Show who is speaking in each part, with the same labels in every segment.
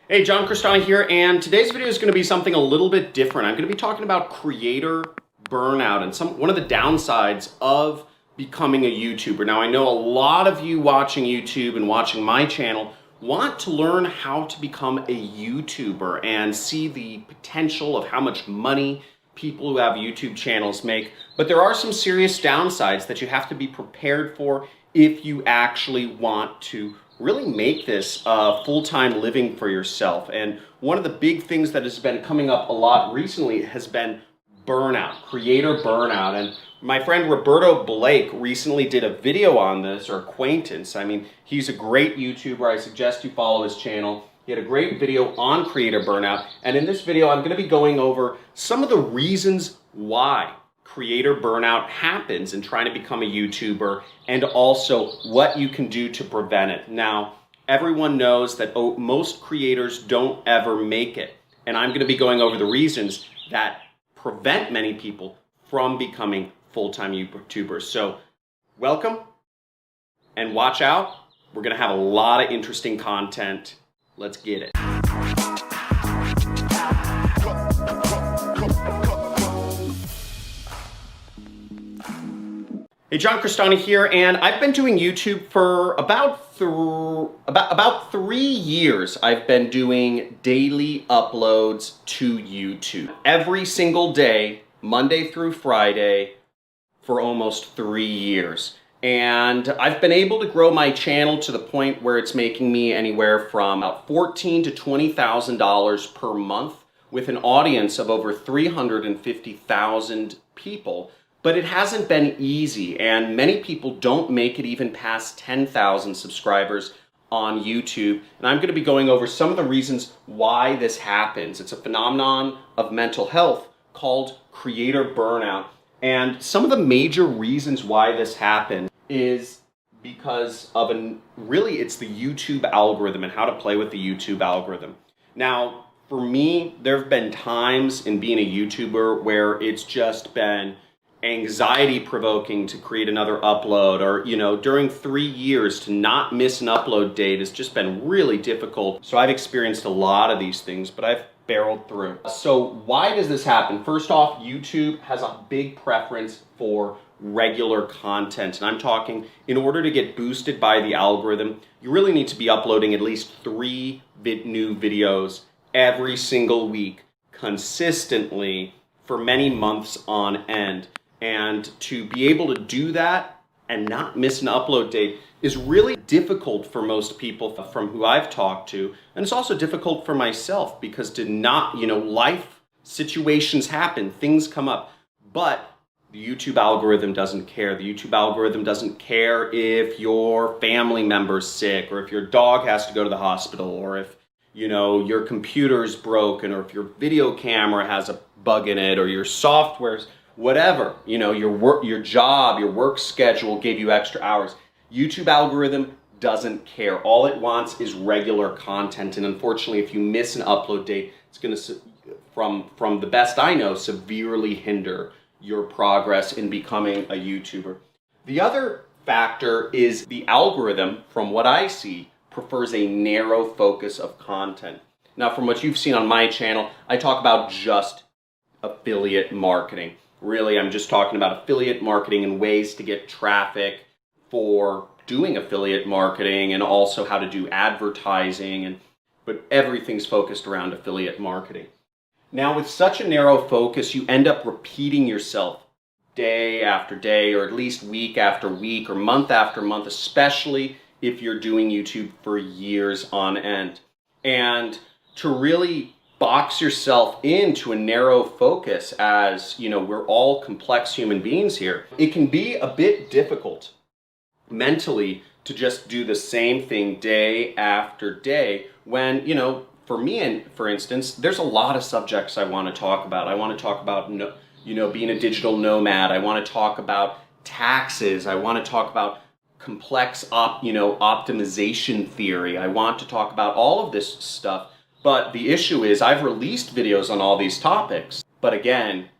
Speaker 1: Hey, John Crestani here, and today's video is going to be something a little bit different. I'm going to be talking about creator burnout and one of the downsides of becoming a YouTuber. Now, I know a lot of you watching YouTube and watching my channel want to learn how to become a YouTuber and see the potential of how much money people who have YouTube channels make, but there are some serious downsides that you have to be prepared for if you actually want to really make this a full-time living for yourself. And one of the big things that has been coming up a lot recently has been burnout, creator burnout. And my friend Roberto Blake recently did a video on this, or acquaintance. I mean, he's a great YouTuber. I suggest you follow his channel. He had a great video on creator burnout. And in this video, I'm going to be going over some of the reasons why creator burnout happens in trying to become a YouTuber, and also what you can do to prevent it. Now, everyone knows that most creators don't ever make it, and I'm going to be going over the reasons that prevent many people from becoming full-time YouTubers. So, welcome, and watch out. We're going to have a lot of interesting content. Let's get it. Hey, John Crestani here, and I've been doing YouTube for about 3 years. I've been doing daily uploads to YouTube every single day, Monday through Friday, for almost 3 years. And I've been able to grow my channel to the point where it's making me anywhere from about $14,000 to $20,000 per month, with an audience of over 350,000 people. But it hasn't been easy, and many people don't make it even past 10,000 subscribers on YouTube. And I'm going to be going over some of the reasons why this happens. It's a phenomenon of mental health called creator burnout. And some of the major reasons why this happens is because of it's the YouTube algorithm and how to play with the YouTube algorithm. Now, for me, there have been times in being a YouTuber where it's just been anxiety provoking to create another upload, or during 3 years to not miss an upload date has just been really difficult. So I've experienced a lot of these things, but I've barreled through. So why does this happen? First off, YouTube has a big preference for regular content, and I'm talking, in order to get boosted by the algorithm, you really need to be uploading at least 3 new videos every single week consistently for many months on end. And to be able to do that and not miss an upload date is really difficult for most people from who I've talked to. And it's also difficult for myself because life situations happen, things come up. But the YouTube algorithm doesn't care. The YouTube algorithm doesn't care if your family member's sick, or if your dog has to go to the hospital, or if your computer's broken, or if your video camera has a bug in it, or your software's whatever, your job, your work schedule gave you extra hours. YouTube algorithm doesn't care. All it wants is regular content. And unfortunately, if you miss an upload date, it's going to, from the best I know, severely hinder your progress in becoming a YouTuber. The other factor is the algorithm, from what I see, prefers a narrow focus of content. Now, from what you've seen on my channel, I talk about just affiliate marketing. Really, I'm just talking about affiliate marketing and ways to get traffic for doing affiliate marketing, and also how to do advertising, but everything's focused around affiliate marketing. Now, with such a narrow focus, you end up repeating yourself day after day, or at least week after week, or month after month, especially if you're doing YouTube for years on end. And to really box yourself into a narrow focus, as we're all complex human beings here, it can be a bit difficult mentally to just do the same thing day after day when, for me, and for instance, there's a lot of subjects I want to talk about. I want to talk about being a digital nomad. I want to talk about taxes. I want to talk about complex optimization theory. I want to talk about all of this stuff. But the issue is, I've released videos on all these topics, but again,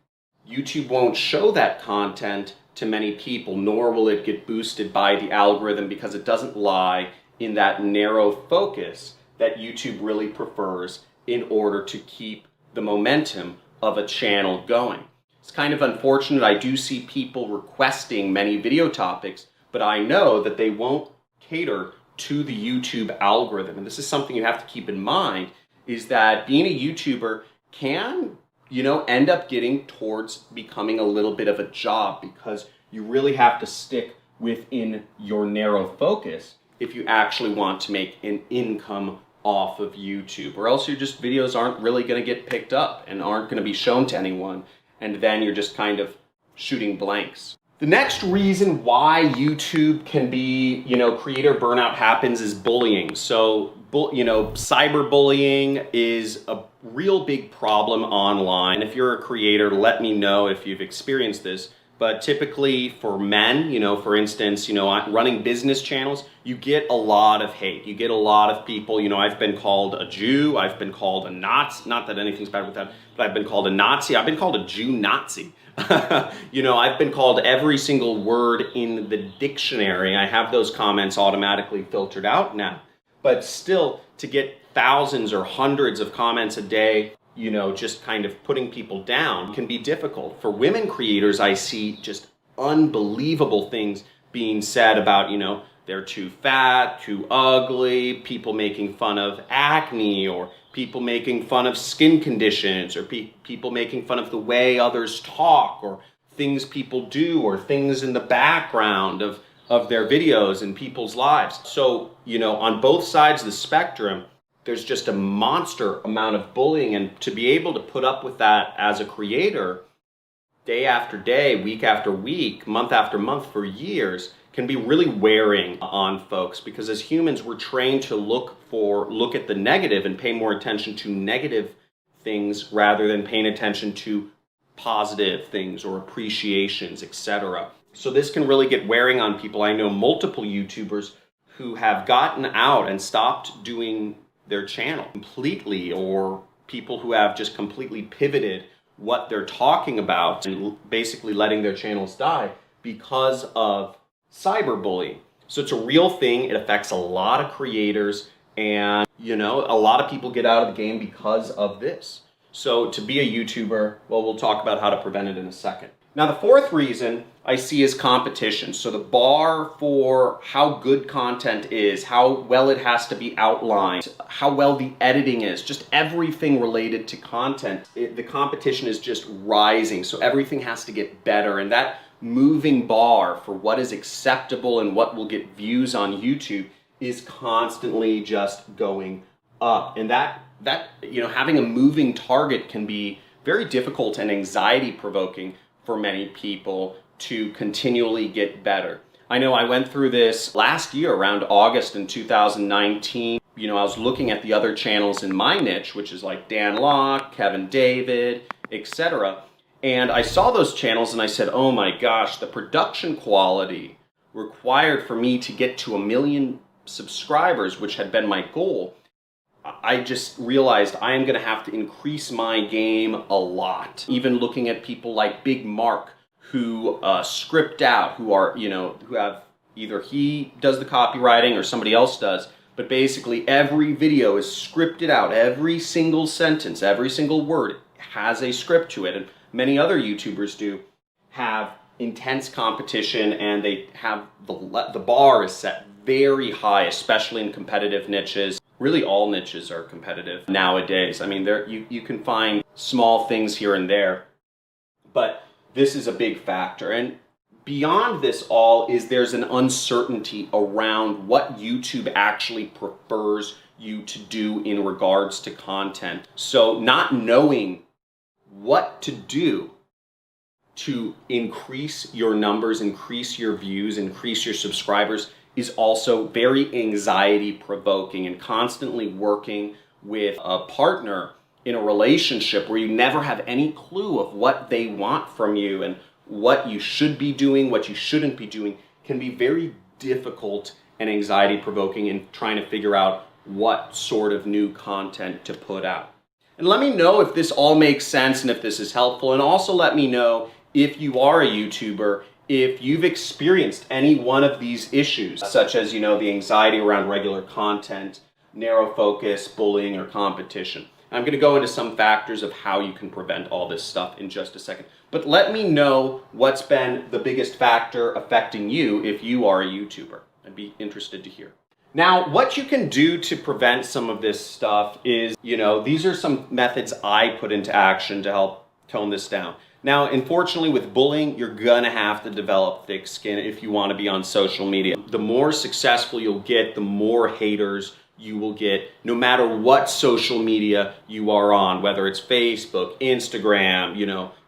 Speaker 1: YouTube won't show that content to many people, nor will it get boosted by the algorithm, because it doesn't lie in that narrow focus that YouTube really prefers in order to keep the momentum of a channel going. It's kind of unfortunate. I do see people requesting many video topics, but I know that they won't cater to the YouTube algorithm. And this is something you have to keep in mind, is that being a YouTuber can, end up getting towards becoming a little bit of a job, because you really have to stick within your narrow focus if you actually want to make an income off of YouTube, or else your videos aren't really going to get picked up and aren't going to be shown to anyone, and then you're just kind of shooting blanks. The next reason why YouTube can be, creator burnout happens is bullying. So, cyberbullying is a real big problem online. If you're a creator, let me know if you've experienced this. But typically for men, for instance, running business channels, you get a lot of hate. You get a lot of people, I've been called a Jew, I've been called a Nazi, not that anything's bad with that, but I've been called a Nazi, I've been called a Jew Nazi. I've been called every single word in the dictionary. I have those comments automatically filtered out now. But still, to get thousands or hundreds of comments a day, just kind of putting people down can be difficult. For women creators, I see just unbelievable things being said about, they're too fat, too ugly, people making fun of acne, or people making fun of skin conditions, or people making fun of the way others talk, or things people do, or things in the background of their videos and people's lives. So, on both sides of the spectrum, there's just a monster amount of bullying, and to be able to put up with that as a creator, day after day, week after week, month after month, for years, can be really wearing on folks, because as humans, we're trained to look at the negative and pay more attention to negative things rather than paying attention to positive things or appreciations, etc. So this can really get wearing on people. I know multiple YouTubers who have gotten out and stopped doing their channel completely, or people who have just completely pivoted what they're talking about and basically letting their channels die because of cyberbullying. So it's a real thing. It affects a lot of creators, and a lot of people get out of the game because of this. So to be a YouTuber, well, we'll talk about how to prevent it in a second. Now, the fourth reason I see is competition. So the bar for how good content is, how well it has to be outlined, how well the editing is, just everything related to content, the competition is just rising. So everything has to get better. And that moving bar for what is acceptable and what will get views on YouTube is constantly just going up. And that having a moving target can be very difficult and anxiety provoking for many people to continually get better. I know I went through this last year around August in 2019. I was looking at the other channels in my niche, which is like Dan Locke, Kevin David, etc. And I saw those channels and I said, oh my gosh, the production quality required for me to get to 1 million subscribers, which had been my goal, I just realized I am going to have to increase my game a lot. Even looking at people like Big Mark, who script out, who have either he does the copywriting or somebody else does, but basically every video is scripted out. Every single sentence, every single word has a script to it. And many other YouTubers do have intense competition, and they have the bar is set very high, especially in competitive niches. Really, all niches are competitive nowadays. I mean, you can find small things here and there, but this is a big factor. And beyond this all there's an uncertainty around what YouTube actually prefers you to do in regards to content. So not knowing what to do to increase your numbers, increase your views, increase your subscribers is also very anxiety provoking, and constantly working with a partner in a relationship where you never have any clue of what they want from you and what you should be doing, what you shouldn't be doing, can be very difficult and anxiety provoking in trying to figure out what sort of new content to put out. And let me know if this all makes sense and if this is helpful, and also let me know if you are a YouTuber, if you've experienced any one of these issues, such as, the anxiety around regular content, narrow focus, bullying, or competition. I'm going to go into some factors of how you can prevent all this stuff in just a second. But let me know what's been the biggest factor affecting you if you are a YouTuber. I'd be interested to hear. Now, what you can do to prevent some of this stuff is, these are some methods I put into action to help tone this down. Now, unfortunately, with bullying, you're gonna have to develop thick skin if you want to be on social media. The more successful you'll get, the more haters you will get, no matter what social media you are on, whether it's Facebook, Instagram,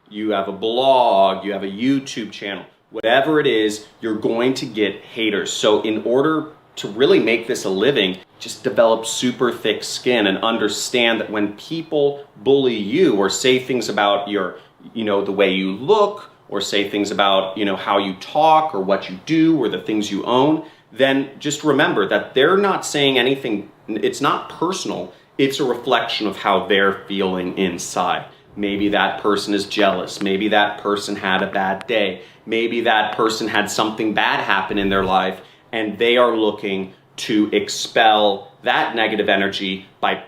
Speaker 1: you have a blog, you have a YouTube channel, whatever it is, you're going to get haters. So in order to really make this a living, just develop super thick skin and understand that when people bully you or say things about your, the way you look, or say things about, how you talk or what you do or the things you own, then just remember that they're not saying anything, it's not personal, it's a reflection of how they're feeling inside. Maybe that person is jealous, maybe that person had a bad day, maybe that person had something bad happen in their life, and they are looking to expel that negative energy by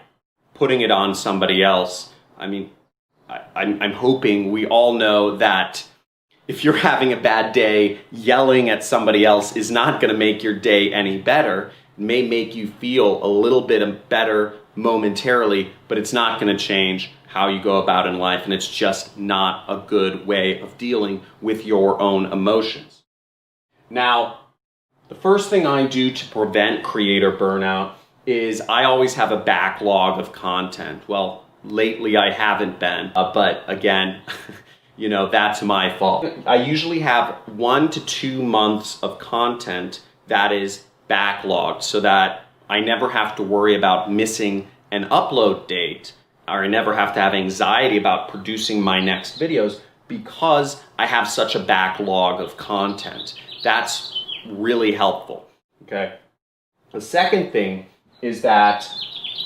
Speaker 1: putting it on somebody else. I mean, I'm hoping we all know that if you're having a bad day, yelling at somebody else is not going to make your day any better. It may make you feel a little bit better momentarily, but it's not going to change how you go about in life, and it's just not a good way of dealing with your own emotions. Now, the first thing I do to prevent creator burnout is I always have a backlog of content. Well, lately I haven't been, but again, that's my fault. I usually have 1 to 2 months of content that is backlogged so that I never have to worry about missing an upload date, or I never have to have anxiety about producing my next videos because I have such a backlog of content. That's really helpful, okay? The second thing is that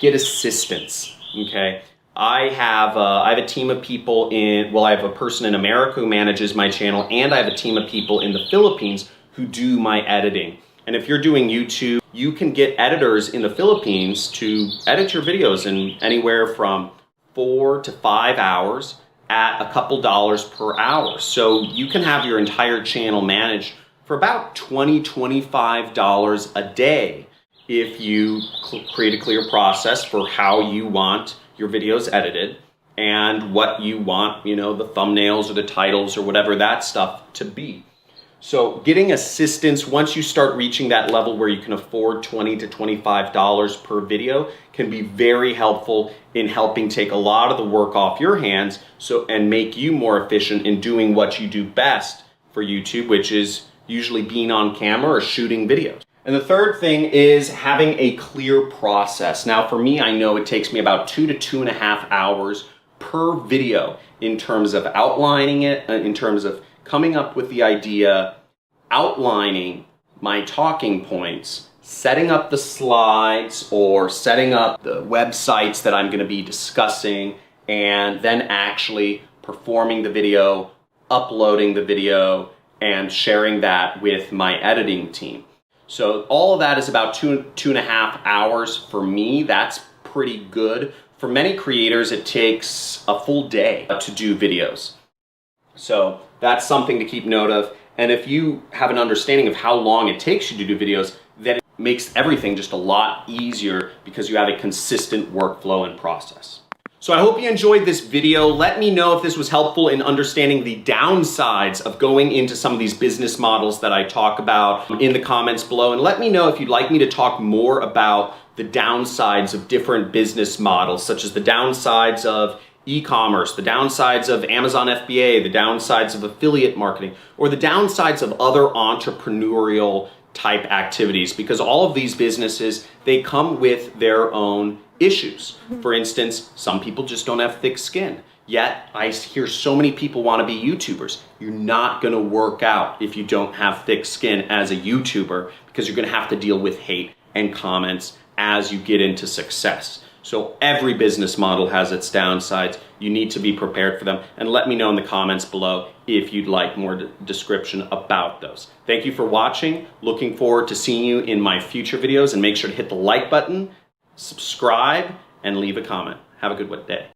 Speaker 1: get assistance, okay? I have a team of people I have a person in America who manages my channel, and I have a team of people in the Philippines who do my editing. And if you're doing YouTube, you can get editors in the Philippines to edit your videos in anywhere from 4 to 5 hours at a couple dollars per hour. So you can have your entire channel managed for about $20, $25 a day if you create a clear process for how you want your videos edited and what you want, the thumbnails or the titles or whatever that stuff to be. So getting assistance, once you start reaching that level where you can afford $20 to $25 per video, can be very helpful in helping take a lot of the work off your hands and make you more efficient in doing what you do best for YouTube, which is usually being on camera or shooting videos. And the third thing is having a clear process. Now for me, I know it takes me about 2 to 2.5 hours per video in terms of outlining it, in terms of coming up with the idea, outlining my talking points, setting up the slides or setting up the websites that I'm going to be discussing, and then actually performing the video, uploading the video, and sharing that with my editing team. So all of that is about 2.5 hours for me. That's pretty good. For many creators, it takes a full day to do videos. So that's something to keep note of. And if you have an understanding of how long it takes you to do videos, then it makes everything just a lot easier because you have a consistent workflow and process. So I hope you enjoyed this video. Let me know if this was helpful in understanding the downsides of going into some of these business models that I talk about in the comments below. And let me know if you'd like me to talk more about the downsides of different business models, such as the downsides of e-commerce, the downsides of Amazon FBA, the downsides of affiliate marketing, or the downsides of other entrepreneurial type activities, because all of these businesses, they come with their own issues. For instance, some people just don't have thick skin. Yet, I hear so many people want to be YouTubers. You're not going to work out if you don't have thick skin as a YouTuber, because you're going to have to deal with hate and comments as you get into success. So every business model has its downsides. You need to be prepared for them. And let me know in the comments below if you'd like more description about those. Thank you for watching. Looking forward to seeing you in my future videos, and make sure to hit the like button subscribe, and leave a comment. Have a good day.